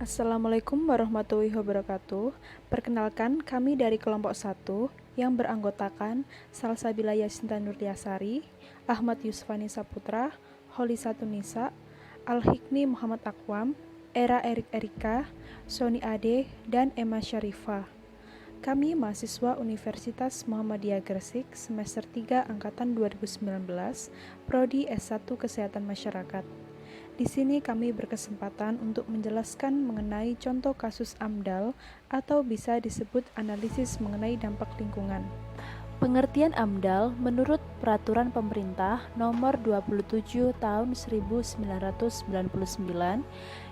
Assalamualaikum warahmatullahi wabarakatuh. Perkenalkan, kami dari kelompok 1 yang beranggotakan Salsabila Yasinta Nurliasari, Ahmad Yusfani Saputra, Holi Satunisa, Al-Hikmi Muhammad Akwam, Era Erik Erika, Soni Ade, dan Emma Syarifah. Kami mahasiswa Universitas Muhammadiyah Gresik semester 3 angkatan 2019, Prodi S1 Kesehatan Masyarakat. Di sini kami berkesempatan untuk menjelaskan mengenai contoh kasus AMDAL atau bisa disebut analisis mengenai dampak lingkungan. Pengertian AMDAL menurut Peraturan Pemerintah Nomor 27 Tahun 1999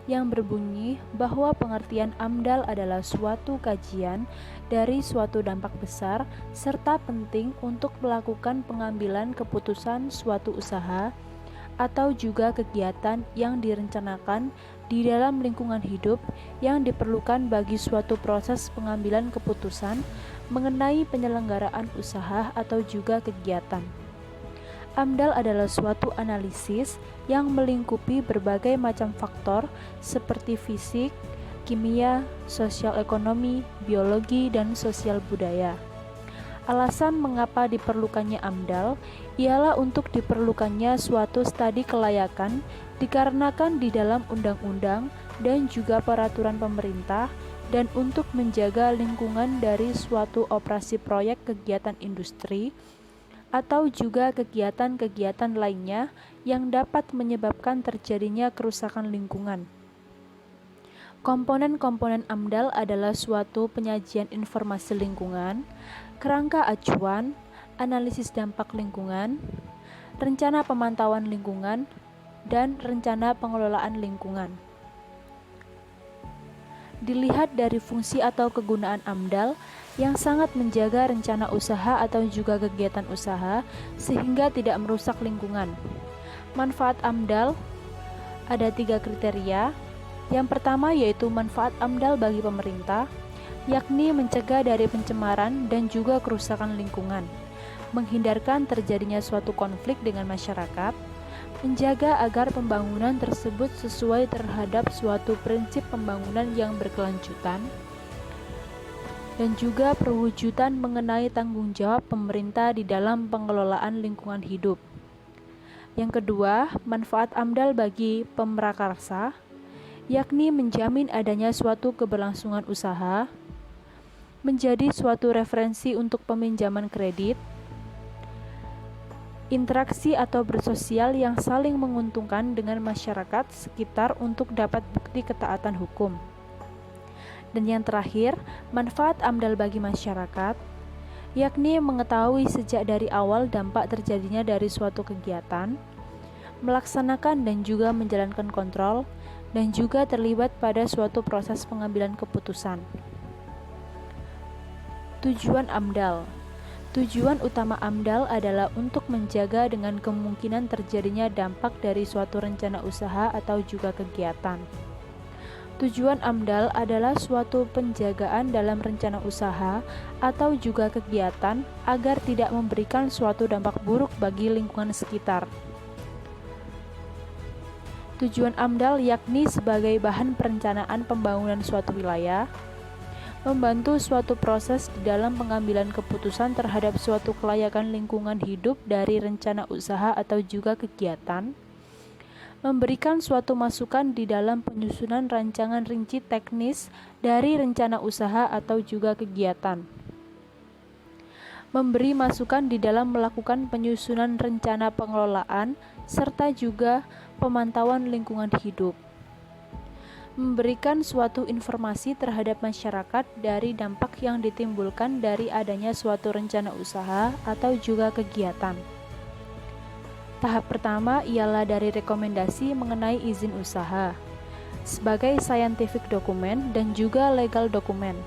yang berbunyi bahwa pengertian AMDAL adalah suatu kajian dari suatu dampak besar serta penting untuk melakukan pengambilan keputusan suatu usaha atau juga kegiatan yang direncanakan di dalam lingkungan hidup yang diperlukan bagi suatu proses pengambilan keputusan mengenai penyelenggaraan usaha atau juga kegiatan. AMDAL adalah suatu analisis yang melingkupi berbagai macam faktor seperti fisik, kimia, sosial ekonomi, biologi, dan sosial budaya. Alasan mengapa diperlukannya AMDAL ialah untuk diperlukannya suatu studi kelayakan dikarenakan di dalam undang-undang dan juga peraturan pemerintah dan untuk menjaga lingkungan dari suatu operasi proyek kegiatan industri atau juga kegiatan-kegiatan lainnya yang dapat menyebabkan terjadinya kerusakan lingkungan. Komponen-komponen AMDAL adalah suatu penyajian informasi lingkungan, kerangka acuan, analisis dampak lingkungan, rencana pemantauan lingkungan, dan rencana pengelolaan lingkungan. Dilihat dari fungsi atau kegunaan AMDAL yang sangat menjaga rencana usaha atau juga kegiatan usaha sehingga tidak merusak lingkungan. Manfaat AMDAL ada 3 kriteria. Yang pertama yaitu manfaat AMDAL bagi pemerintah, yakni mencegah dari pencemaran dan juga kerusakan lingkungan, menghindarkan terjadinya suatu konflik dengan masyarakat, menjaga agar pembangunan tersebut sesuai terhadap suatu prinsip pembangunan yang berkelanjutan, dan juga perwujudan mengenai tanggung jawab pemerintah di dalam pengelolaan lingkungan hidup. Yang kedua, manfaat AMDAL bagi pemrakarsa, yakni menjamin adanya suatu keberlangsungan usaha, menjadi suatu referensi untuk peminjaman kredit, interaksi atau bersosial yang saling menguntungkan dengan masyarakat sekitar untuk dapat bukti ketaatan hukum. Dan yang terakhir, manfaat AMDAL bagi masyarakat, yakni mengetahui sejak dari awal dampak terjadinya dari suatu kegiatan, melaksanakan dan juga menjalankan kontrol, dan juga terlibat pada suatu proses pengambilan keputusan. Tujuan AMDAL. Tujuan utama AMDAL adalah untuk menjaga dengan kemungkinan terjadinya dampak dari suatu rencana usaha atau juga kegiatan. Tujuan AMDAL adalah suatu penjagaan dalam rencana usaha atau juga kegiatan agar tidak memberikan suatu dampak buruk bagi lingkungan sekitar. Tujuan AMDAL yakni sebagai bahan perencanaan pembangunan suatu wilayah, membantu suatu proses di dalam pengambilan keputusan terhadap suatu kelayakan lingkungan hidup dari rencana usaha atau juga kegiatan, memberikan suatu masukan di dalam penyusunan rancangan rinci teknis dari rencana usaha atau juga kegiatan, memberi masukan di dalam melakukan penyusunan rencana pengelolaan serta juga pemantauan lingkungan hidup, memberikan suatu informasi terhadap masyarakat dari dampak yang ditimbulkan dari adanya suatu rencana usaha atau juga kegiatan. Tahap pertama ialah dari rekomendasi mengenai izin usaha sebagai scientific dokumen dan juga legal dokumen.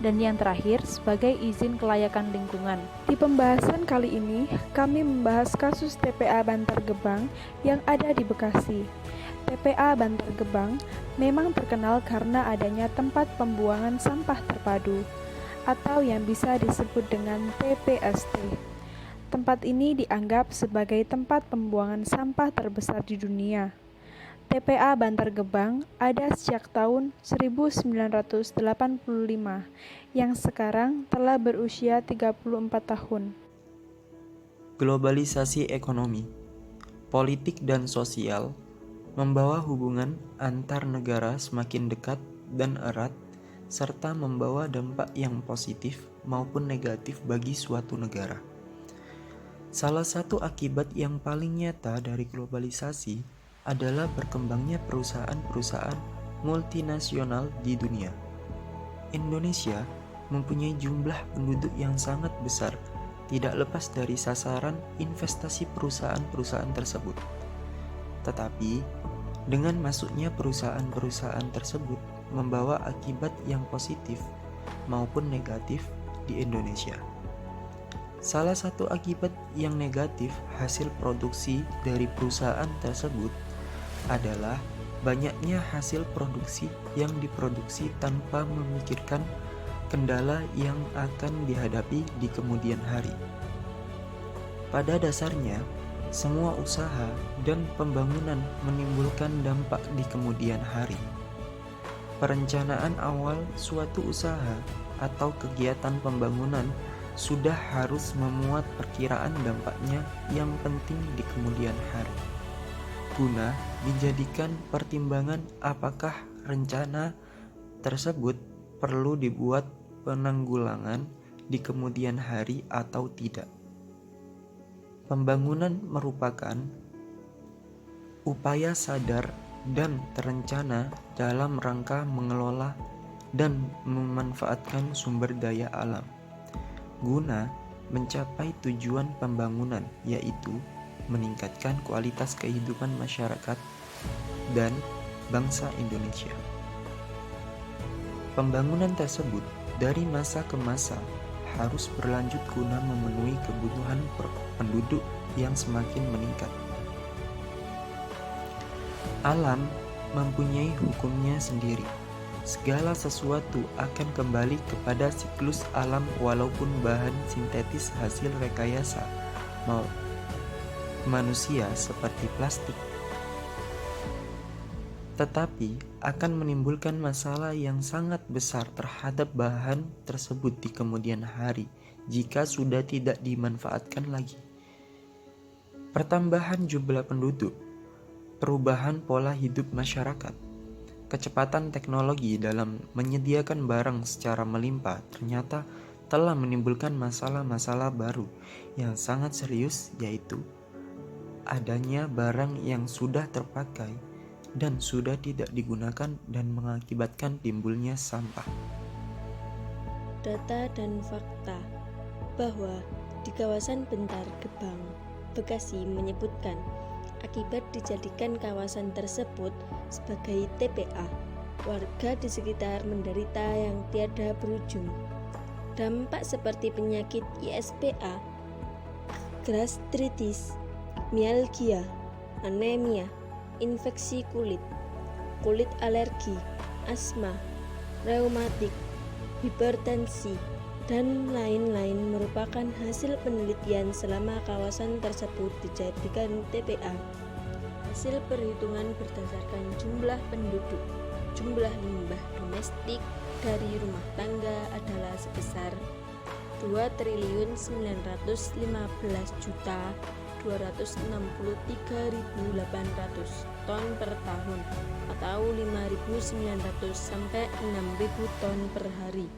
Dan yang terakhir sebagai izin kelayakan lingkungan. Di pembahasan kali ini, kami membahas kasus TPA Bantar Gebang yang ada di Bekasi. TPA Bantar Gebang memang terkenal karena adanya tempat pembuangan sampah terpadu, atau yang bisa disebut dengan TPST. Tempat ini dianggap sebagai tempat pembuangan sampah terbesar di dunia. TPA Bantar Gebang ada sejak tahun 1985 yang sekarang telah berusia 34 tahun. Globalisasi ekonomi, politik dan sosial membawa hubungan antar negara semakin dekat dan erat serta membawa dampak yang positif maupun negatif bagi suatu negara. Salah satu akibat yang paling nyata dari globalisasi adalah berkembangnya perusahaan-perusahaan multinasional di dunia. Indonesia mempunyai jumlah penduduk yang sangat besar, tidak lepas dari sasaran investasi perusahaan-perusahaan tersebut. Tetapi, dengan masuknya perusahaan-perusahaan tersebut membawa akibat yang positif maupun negatif di Indonesia. Salah satu akibat yang negatif hasil produksi dari perusahaan tersebut adalah banyaknya hasil produksi yang diproduksi tanpa memikirkan kendala yang akan dihadapi di kemudian hari. Pada dasarnya, semua usaha dan pembangunan menimbulkan dampak di kemudian hari. Perencanaan awal suatu usaha atau kegiatan pembangunan sudah harus memuat perkiraan dampaknya yang penting di kemudian hari, guna dijadikan pertimbangan apakah rencana tersebut perlu dibuat penanggulangan di kemudian hari atau tidak. Pembangunan merupakan upaya sadar dan terencana dalam rangka mengelola dan memanfaatkan sumber daya alam guna mencapai tujuan pembangunan, yaitu meningkatkan kualitas kehidupan masyarakat dan bangsa Indonesia. Pembangunan tersebut dari masa ke masa harus berlanjut guna memenuhi kebutuhan penduduk yang semakin meningkat. Alam mempunyai hukumnya sendiri. Segala sesuatu akan kembali kepada siklus alam walaupun bahan sintetis hasil rekayasa manusia seperti plastik. Tetapi akan menimbulkan masalah yang sangat besar terhadap bahan tersebut di kemudian hari jika sudah tidak dimanfaatkan lagi. Pertambahan jumlah penduduk, perubahan pola hidup masyarakat, kecepatan teknologi dalam menyediakan barang secara melimpah ternyata telah menimbulkan masalah-masalah baru yang sangat serius, yaitu adanya barang yang sudah terpakai dan sudah tidak digunakan dan mengakibatkan timbulnya sampah. Data dan fakta bahwa di kawasan Bantar Gebang, Bekasi menyebutkan akibat dijadikan kawasan tersebut sebagai TPA, warga di sekitar menderita yang tiada berujung. Dampak seperti penyakit ISPA, gastritis, mialgia, anemia, infeksi kulit alergi, asma, reumatik, hipertensi, dan lain-lain merupakan hasil penelitian selama kawasan tersebut dijadikan TPA. Hasil perhitungan berdasarkan jumlah penduduk, jumlah limbah domestik dari rumah tangga adalah sebesar 2.019.263.800 ton per tahun atau 5.900 sampai 6.000 ton per hari.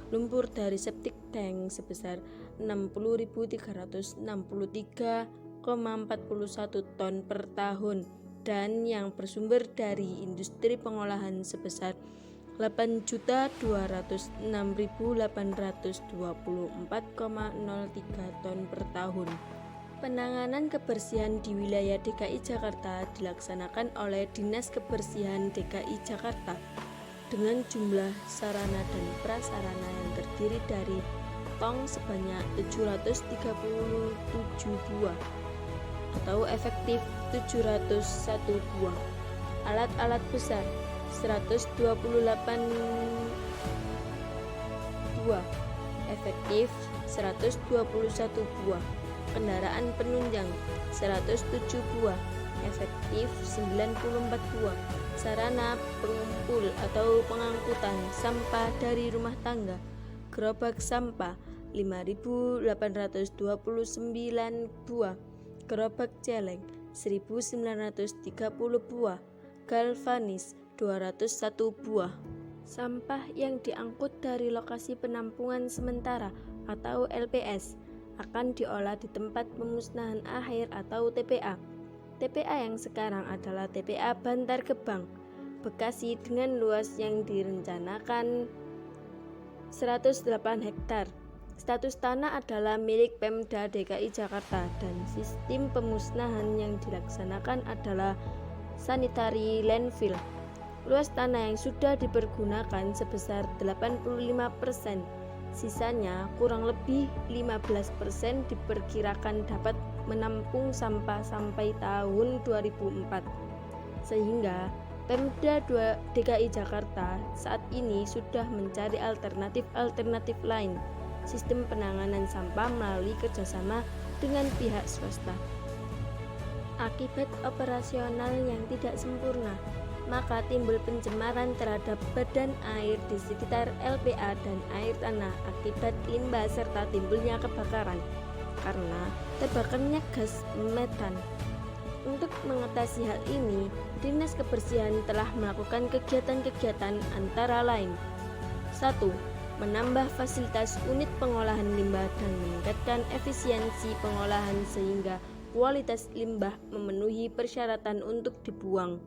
Lumpur dari septic tank sebesar 60.363,41 ton per tahun dan yang bersumber dari industri pengolahan sebesar 8.206.824,03 ton per tahun. Penanganan kebersihan di wilayah DKI Jakarta dilaksanakan oleh Dinas Kebersihan DKI Jakarta dengan jumlah sarana dan prasarana yang terdiri dari tong sebanyak 737 buah atau efektif 701 buah, alat-alat besar 128 buah, efektif 121 buah, kendaraan penunjang 107 buah, efektif 94 buah. Sarana pengumpul atau pengangkutan sampah dari rumah tangga, gerobak sampah 5.829 buah, gerobak celeng 1.930 buah, galvanis 201 buah. Sampah yang diangkut dari lokasi penampungan sementara atau LPS akan diolah di tempat pemusnahan akhir atau TPA. TPA yang sekarang adalah TPA Bantar Gebang, Bekasi dengan luas yang direncanakan 108 hektar. Status tanah adalah milik Pemda DKI Jakarta dan sistem pemusnahan yang dilaksanakan adalah sanitary landfill. Luas tanah yang sudah dipergunakan sebesar 85%. Sisanya kurang lebih 15% diperkirakan dapat menampung sampah sampai tahun 2004. Sehingga Pemda DKI Jakarta saat ini sudah mencari alternatif lain sistem penanganan sampah melalui kerjasama dengan pihak swasta. Akibat operasional yang tidak sempurna, maka timbul pencemaran terhadap badan air di sekitar LPA dan air tanah akibat limbah serta timbulnya kebakaran karena terbakarnya gas metan. Untuk mengatasi hal ini, Dinas Kebersihan telah melakukan kegiatan-kegiatan antara lain: 1. Menambah fasilitas unit pengolahan limbah dan meningkatkan efisiensi pengolahan sehingga kualitas limbah memenuhi persyaratan untuk dibuang.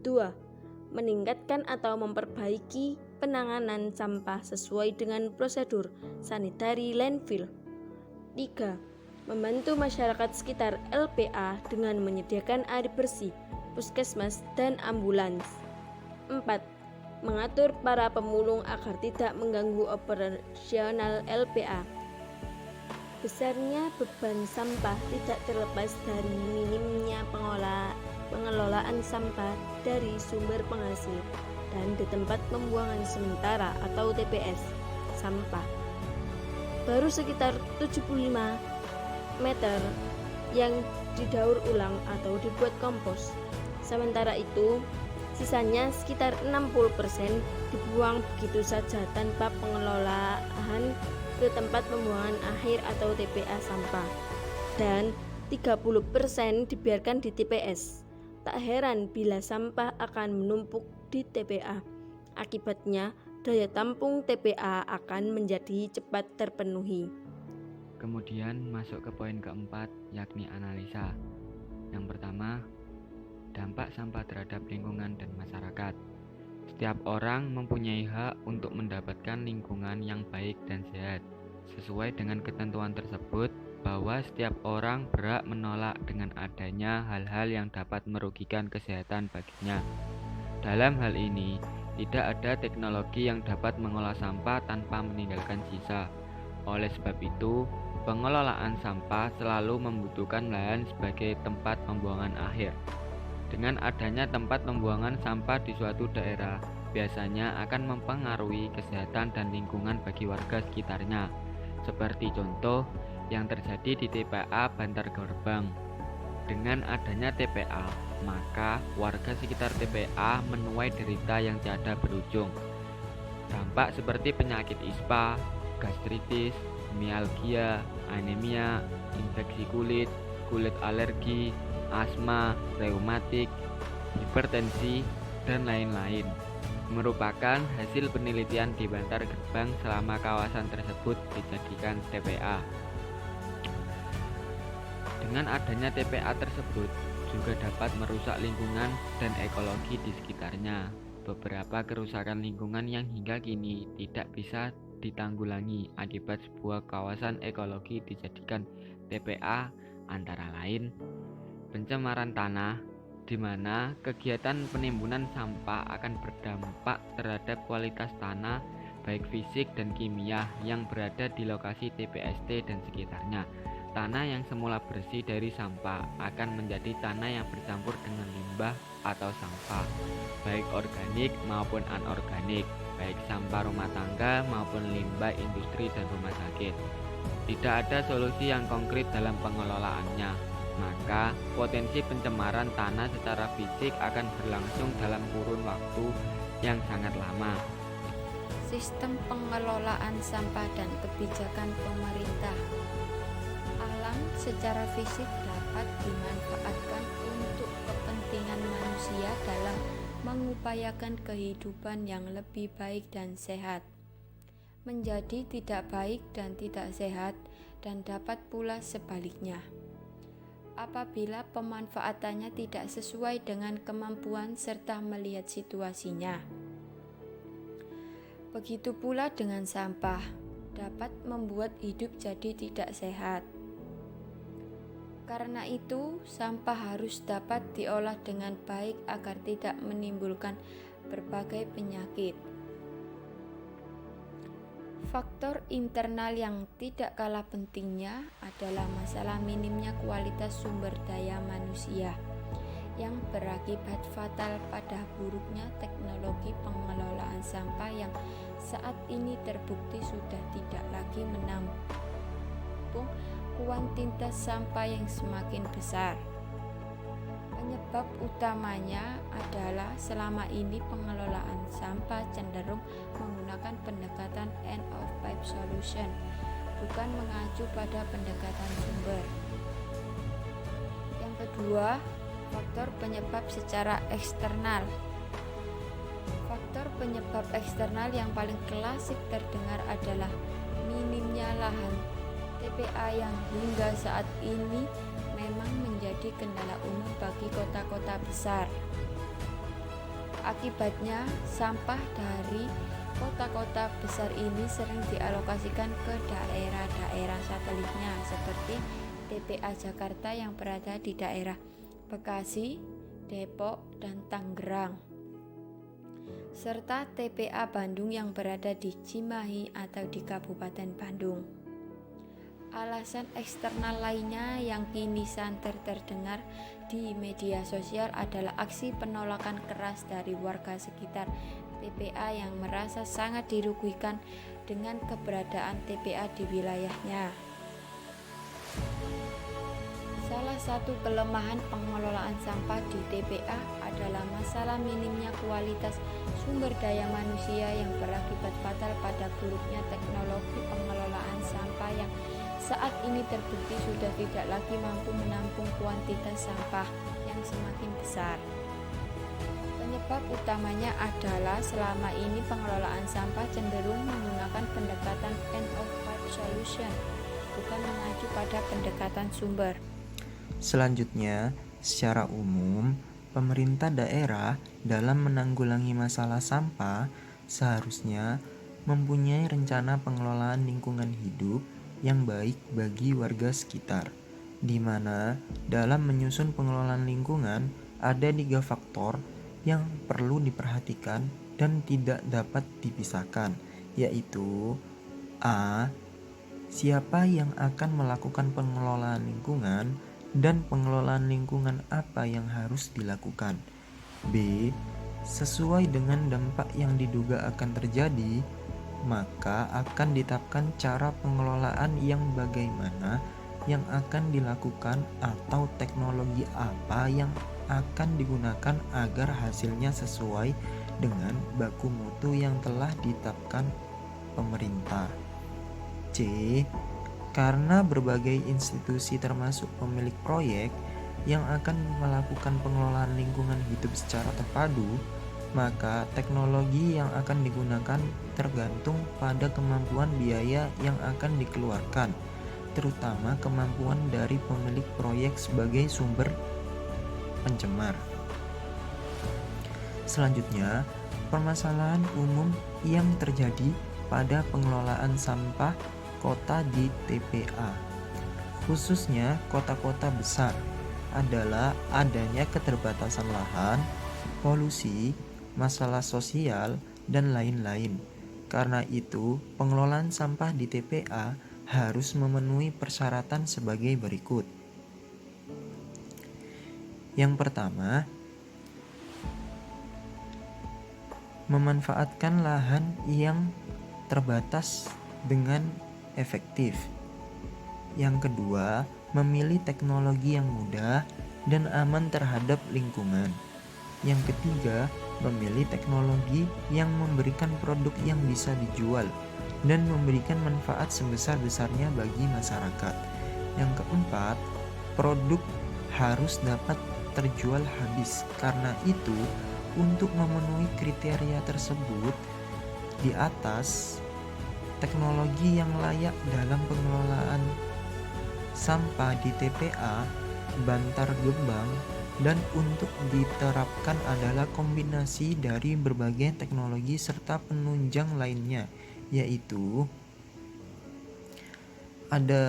2. Meningkatkan atau memperbaiki penanganan sampah sesuai dengan prosedur sanitary landfill. 3. Membantu masyarakat sekitar LPA dengan menyediakan air bersih, puskesmas, dan ambulans. 4. Mengatur para pemulung agar tidak mengganggu operasional LPA. Besarnya beban sampah tidak terlepas dari minimnya pengelolaan sampah dari sumber penghasil dan di tempat pembuangan sementara atau TPS sampah. Baru sekitar 75 meter yang didaur ulang atau dibuat kompos. Sementara itu, sisanya sekitar 60% dibuang begitu saja tanpa pengelolaan ke tempat pembuangan akhir atau TPA sampah. Dan 30% dibiarkan di TPS. Tak heran bila sampah akan menumpuk di TPA. Akibatnya, daya tampung TPA akan menjadi cepat terpenuhi. Kemudian masuk ke poin keempat, yakni analisa. Yang pertama, dampak sampah terhadap lingkungan dan masyarakat. Setiap orang mempunyai hak untuk mendapatkan lingkungan yang baik dan sehat. Sesuai dengan ketentuan tersebut, bahwa setiap orang berhak menolak dengan adanya hal-hal yang dapat merugikan kesehatan baginya. Dalam hal ini, tidak ada teknologi yang dapat mengolah sampah tanpa meninggalkan sisa. Oleh sebab itu, pengelolaan sampah selalu membutuhkan lahan sebagai tempat pembuangan akhir. Dengan adanya tempat pembuangan sampah di suatu daerah, biasanya akan mempengaruhi kesehatan dan lingkungan bagi warga sekitarnya. Seperti contoh yang terjadi di TPA Bantar Gebang. Dengan adanya TPA, maka warga sekitar TPA menuai derita yang tiada berujung. Dampak seperti penyakit ispa, gastritis, mialgia, anemia, infeksi kulit alergi, asma, reumatik, hipertensi, dan lain-lain merupakan hasil penelitian di Bantar Gebang selama kawasan tersebut dijadikan TPA. Dengan adanya TPA tersebut juga dapat merusak lingkungan dan ekologi di sekitarnya. Beberapa kerusakan lingkungan yang hingga kini tidak bisa ditanggulangi akibat sebuah kawasan ekologi dijadikan TPA antara lain pencemaran tanah, di mana kegiatan penimbunan sampah akan berdampak terhadap kualitas tanah baik fisik dan kimia yang berada di lokasi TPST dan sekitarnya. Tanah yang semula bersih dari sampah akan menjadi tanah yang bercampur dengan limbah atau sampah, baik organik maupun anorganik, baik sampah rumah tangga maupun limbah industri dan rumah sakit. Tidak ada solusi yang konkret dalam pengelolaannya. maka potensi pencemaran tanah secara fisik akan berlangsung dalam kurun waktu yang sangat lama. Sistem pengelolaan sampah dan kebijakan pemerintah. Alam secara fisik dapat dimanfaatkan untuk kepentingan manusia dalam mengupayakan kehidupan yang lebih baik dan sehat, menjadi tidak baik dan tidak sehat, dan dapat pula sebaliknya apabila pemanfaatannya tidak sesuai dengan kemampuan serta melihat situasinya. Begitu pula dengan sampah, dapat membuat hidup jadi tidak sehat. Karena itu, sampah harus dapat diolah dengan baik agar tidak menimbulkan berbagai penyakit. Faktor internal yang tidak kalah pentingnya adalah masalah minimnya kualitas sumber daya manusia yang berakibat fatal pada buruknya teknologi pengelolaan sampah yang saat ini terbukti sudah tidak lagi menampung kuantitas sampah yang semakin besar. Penyebab utamanya adalah selama ini pengelolaan sampah cenderung menggunakan pendekatan end of pipe solution, bukan mengacu pada pendekatan sumber. Yang kedua, faktor penyebab secara eksternal. Faktor penyebab eksternal yang paling klasik terdengar adalah minimnya lahan TPA yang hingga saat ini memang menjadi kendala umum bagi kota-kota besar. Akibatnya, sampah dari kota-kota besar ini sering dialokasikan ke daerah-daerah satelitnya seperti TPA Jakarta yang berada di daerah Bekasi, Depok, dan Tangerang, serta TPA Bandung yang berada di Cimahi atau di Kabupaten Bandung. Alasan eksternal lainnya yang kini santer terdengar di media sosial adalah aksi penolakan keras dari warga sekitar TPA yang merasa sangat dirugikan dengan keberadaan TPA di wilayahnya. Salah satu kelemahan pengelolaan sampah di TPA adalah masalah minimnya kualitas sumber daya manusia yang berakibat fatal pada buruknya teknologi pengelolaan sampah yang saat ini terbukti sudah tidak lagi mampu menampung kuantitas sampah yang semakin besar. Penyebab utamanya adalah selama ini pengelolaan sampah cenderung menggunakan pendekatan end of pipe solution, bukan mengacu pada pendekatan sumber. Selanjutnya, secara umum, pemerintah daerah dalam menanggulangi masalah sampah seharusnya mempunyai rencana pengelolaan lingkungan hidup yang baik bagi warga sekitar, di mana dalam menyusun pengelolaan lingkungan ada 3 faktor yang perlu diperhatikan dan tidak dapat dipisahkan, yaitu A. Siapa yang akan melakukan pengelolaan lingkungan dan pengelolaan lingkungan apa yang harus dilakukan. B. Sesuai dengan dampak yang diduga akan terjadi, maka akan ditetapkan cara pengelolaan yang bagaimana yang akan dilakukan atau teknologi apa yang akan digunakan agar hasilnya sesuai dengan baku mutu yang telah ditetapkan pemerintah. C. Karena berbagai institusi termasuk pemilik proyek yang akan melakukan pengelolaan lingkungan hidup secara terpadu, maka teknologi yang akan digunakan tergantung pada kemampuan biaya yang akan dikeluarkan, terutama kemampuan dari pemilik proyek sebagai sumber pencemar. Selanjutnya, permasalahan umum yang terjadi pada pengelolaan sampah kota di TPA, khususnya kota-kota besar, adalah adanya keterbatasan lahan, polusi, masalah sosial, dan lain-lain. Karena itu, pengelolaan sampah di TPA harus memenuhi persyaratan sebagai berikut. Yang pertama, memanfaatkan lahan yang terbatas dengan efektif. Yang kedua, memilih teknologi yang mudah dan aman terhadap lingkungan. Yang ketiga, memilih teknologi yang memberikan produk yang bisa dijual dan memberikan manfaat sebesar-besarnya bagi masyarakat. Yang keempat, produk harus dapat terjual habis. Karena itu, untuk memenuhi kriteria tersebut di atas, teknologi yang layak dalam pengelolaan sampah di TPA Bantar Gebang dan untuk diterapkan adalah kombinasi dari berbagai teknologi serta penunjang lainnya, yaitu ada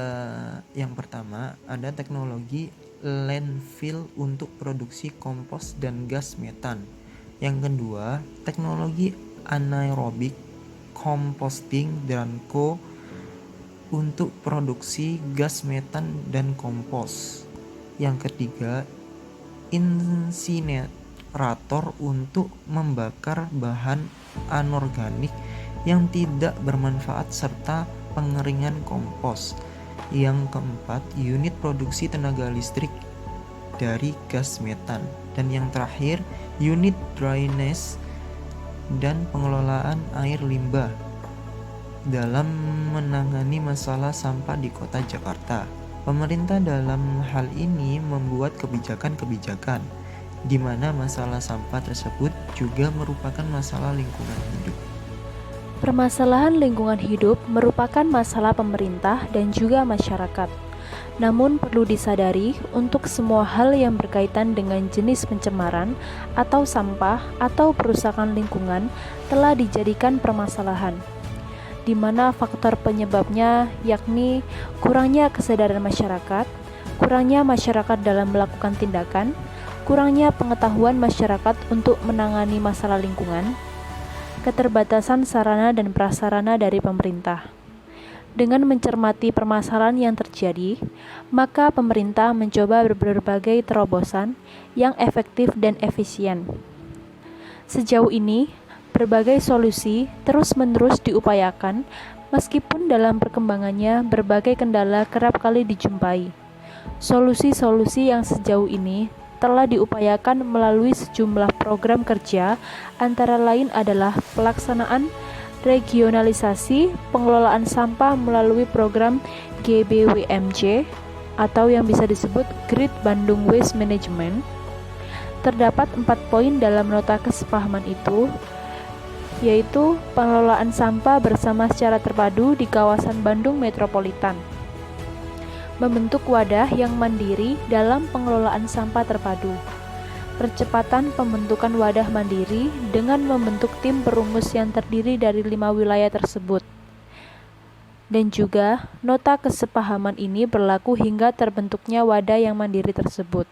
yang pertama, ada teknologi landfill untuk produksi kompos dan gas metan. Yang kedua, teknologi anaerobik composting dan untuk produksi gas metan dan kompos. Yang ketiga, insinerator untuk membakar bahan anorganik yang tidak bermanfaat serta pengeringan kompos. Yang keempat, unit produksi tenaga listrik dari gas metan. Dan yang terakhir, unit drainase dan pengelolaan air limbah dalam menangani masalah sampah di Kota Jakarta. Pemerintah dalam hal ini membuat kebijakan-kebijakan di mana masalah sampah tersebut juga merupakan masalah lingkungan hidup. Permasalahan lingkungan hidup merupakan masalah pemerintah dan juga masyarakat. Namun perlu disadari untuk semua hal yang berkaitan dengan jenis pencemaran atau sampah atau perusakan lingkungan telah dijadikan permasalahan, di mana faktor penyebabnya yakni kurangnya kesadaran masyarakat, kurangnya masyarakat dalam melakukan tindakan, kurangnya pengetahuan masyarakat untuk menangani masalah lingkungan, keterbatasan sarana dan prasarana dari pemerintah. Dengan mencermati permasalahan yang terjadi, maka pemerintah mencoba berbagai terobosan yang efektif dan efisien. Sejauh ini, berbagai solusi terus-menerus diupayakan, meskipun dalam perkembangannya berbagai kendala kerap kali dijumpai. Solusi-solusi yang sejauh ini telah diupayakan melalui sejumlah program kerja, antara lain adalah pelaksanaan regionalisasi pengelolaan sampah melalui program GBWMJ atau yang bisa disebut Great Bandung Waste Management. Terdapat 4 poin dalam nota kesepahaman itu, yaitu pengelolaan sampah bersama secara terpadu di kawasan Bandung Metropolitan, membentuk wadah yang mandiri dalam pengelolaan sampah terpadu, percepatan pembentukan wadah mandiri dengan membentuk tim perumus yang terdiri dari 5 wilayah tersebut. Dan juga, nota kesepahaman ini berlaku hingga terbentuknya wadah yang mandiri tersebut.